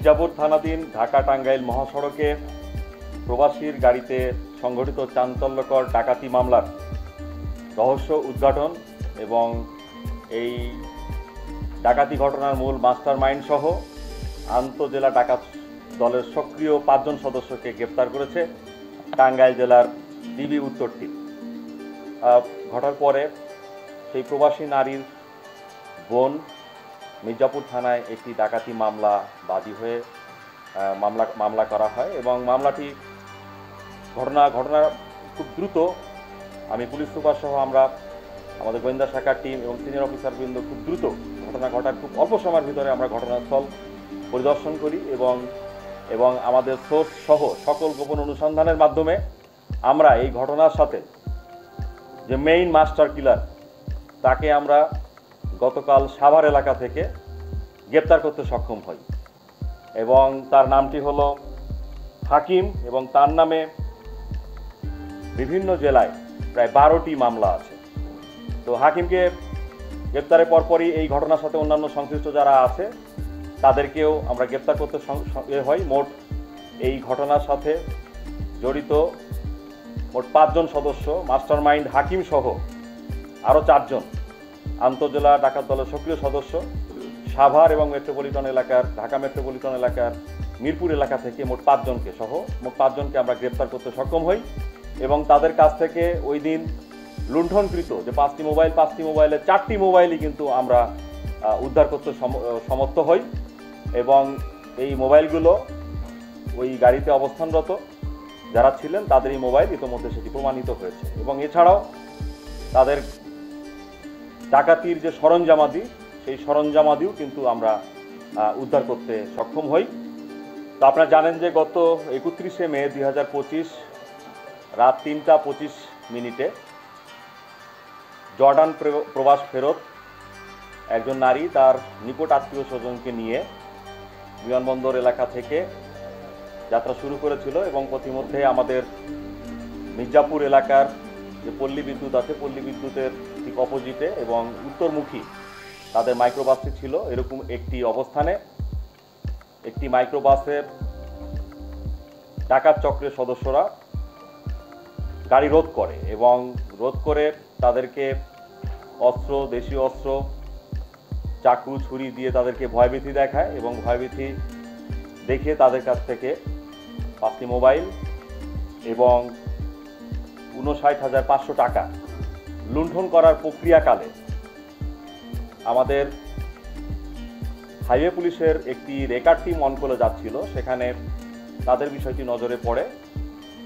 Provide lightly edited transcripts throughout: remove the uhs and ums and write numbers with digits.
মির্জাপুর থানাধীন ঢাকা টাঙ্গাইল মহাসড়কে প্রবাসীর গাড়িতে সংঘটিত চাঞ্চল্যকর ডাকাতি মামলার রহস্য উদ্ঘাটন এবং এই ডাকাতি ঘটনার মূল মাস্টারমাইন্ড সহ আন্তঃজেলা ডাকাত দলের সক্রিয় 5 জন সদস্যকে গ্রেপ্তার করেছে টাঙ্গাইল জেলার ডিবি উত্তর টিম। ঘটার পরে সেই প্রবাসী নারীর বোন মির্জাপুর থানায় একটি ডাকাতি মামলা বাদী হয়ে মামলা করা হয় এবং মামলাটি ঘটনা খুব দ্রুত আমি পুলিশ সুপার সহ আমরা আমাদের গোয়েন্দা শাখার টিম এবং সিনিয়র অফিসারবৃন্দ খুব দ্রুত ঘটনা ঘটার খুব অল্প সময়ের ভিতরে আমরা ঘটনাস্থল পরিদর্শন করি এবং আমাদের সোর্স সহ সকল গোপন অনুসন্ধানের মাধ্যমে আমরা এই ঘটনার সাথে যে মেইন মাস্টার কিলার তাকে আমরা গতকাল সাভার এলাকা থেকে গ্রেপ্তার করতে সক্ষম হই এবং তার নামটি হলো হাকিম এবং তার নামে বিভিন্ন জেলায় প্রায় 12টি মামলা আছে। তো হাকিমকে গ্রেপ্তারের পরপরই এই ঘটনার সাথে অন্যান্য সংশ্লিষ্ট যারা আছে তাদেরকেও আমরা গ্রেপ্তার করতে হয়। মোট এই ঘটনার সাথে জড়িত মোট 5 জন সদস্য মাস্টারমাইন্ড হাকিম সহ আরও 4 জন আন্তঃজেলা ডাকাত দলের সক্রিয় সদস্য সাভার এবং মেট্রোপলিটন এলাকার ঢাকা মেট্রোপলিটন এলাকার মিরপুর এলাকা থেকে মোট 5 জনকে সহ মোট 5 জনকে আমরা গ্রেপ্তার করতে সক্ষম হই এবং তাদের কাছ থেকে ওই দিন লুণ্ঠনকৃত যে 5টি মোবাইলের 4টি মোবাইলই কিন্তু আমরা উদ্ধার করতে সমর্থ হই এবং এই মোবাইলগুলো ওই গাড়িতে অবস্থানরত যারা ছিলেন তাদের এই মোবাইল ইতিমধ্যে সেটি প্রমাণিত হয়েছে এবং এছাড়াও তাদের ডাকাতির যে সরঞ্জামাদি সেই সরঞ্জামাদিও কিন্তু আমরা উদ্ধার করতে সক্ষম হই। তো আপনারা জানেন যে গত 31শে মে 2025 রাত 3টা 25 মিনিটে জর্ডান প্রবাস ফেরত একজন নারী তার নিকট আত্মীয় স্বজনকে নিয়ে বিমানবন্দর এলাকা থেকে যাত্রা শুরু করেছিল এবং পথিমধ্যে আমাদের মির্জাপুর এলাকার যে পল্লী বিদ্যুৎ আছে পল্লী বিদ্যুতের ঠিক অপোজিটে এবং উত্তরমুখী তাদের মাইক্রোবাসটি ছিল। এরকম একটি অবস্থানে একটি মাইক্রোবাসের ডাকাত চক্রের সদস্যরা গাড়ি রোধ করে এবং রোধ করে তাদেরকে অস্ত্র দেশীয় অস্ত্র চাকু ছুরি দিয়ে তাদেরকে ভয়ভীতি দেখায় এবং ভয়ভীতি দেখে তাদের কাছ থেকে 5টি মোবাইল এবং 59,500 টাকা লুণ্ঠন করার প্রক্রিয়াকালে আমাদের হাইওয়ে পুলিশের একটি রেকার টিম অন করে যাচ্ছিল, সেখানে তাদের বিষয়টি নজরে পড়ে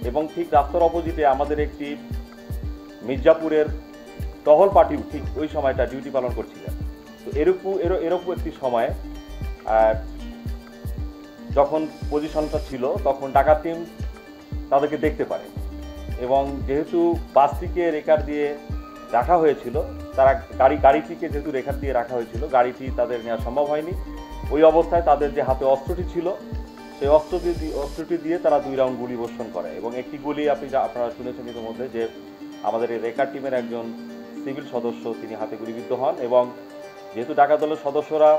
এবং ঠিক রাস্তার অপোজিটে আমাদের একটি মির্জাপুরের টহল পার্টিও ঠিক ওই সময়টা ডিউটি পালন করছিলেন। তো এরকম একটি সময়ে যখন পজিশনটা ছিল তখন ডাকাত টিম তাদেরকে দেখতে পারে এবং যেহেতু বাসটিকে রেকার দিয়ে রাখা হয়েছিল তারা গাড়িটিকে যেহেতু রেকার দিয়ে রাখা হয়েছিল গাড়িটি তাদের নেওয়া সম্ভব হয়নি। ওই অবস্থায় তাদের যে হাতে অস্ত্রটি ছিল সেই অস্ত্রটি দিয়ে তারা 2 রাউন্ড গুলি বর্ষণ করে এবং একটি গুলি আপনারা শুনেছেন ইতিমধ্যে যে আমাদের এই রেকার টিমের একজন সিভিল সদস্য তিনি হাতে গুলিবিদ্ধ হন এবং যেহেতু ডাকাত দলের সদস্যরা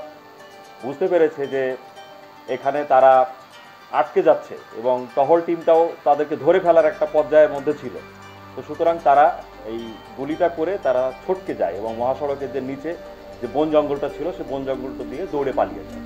বুঝতে পেরেছে যে এখানে তারা আটকে যাচ্ছে এবং টহল টিমটাও তাদেরকে ধরে ফেলার একটা পর্যায়ের মধ্যে ছিল, তো সুতরাং তারা এই গুলিটা করে তারা ছটকে যায় এবং মহাসড়কের যে নিচে যে বন জঙ্গলটা ছিল সেই বন জঙ্গলটা দিয়ে দৌড়ে পালিয়ে যায়।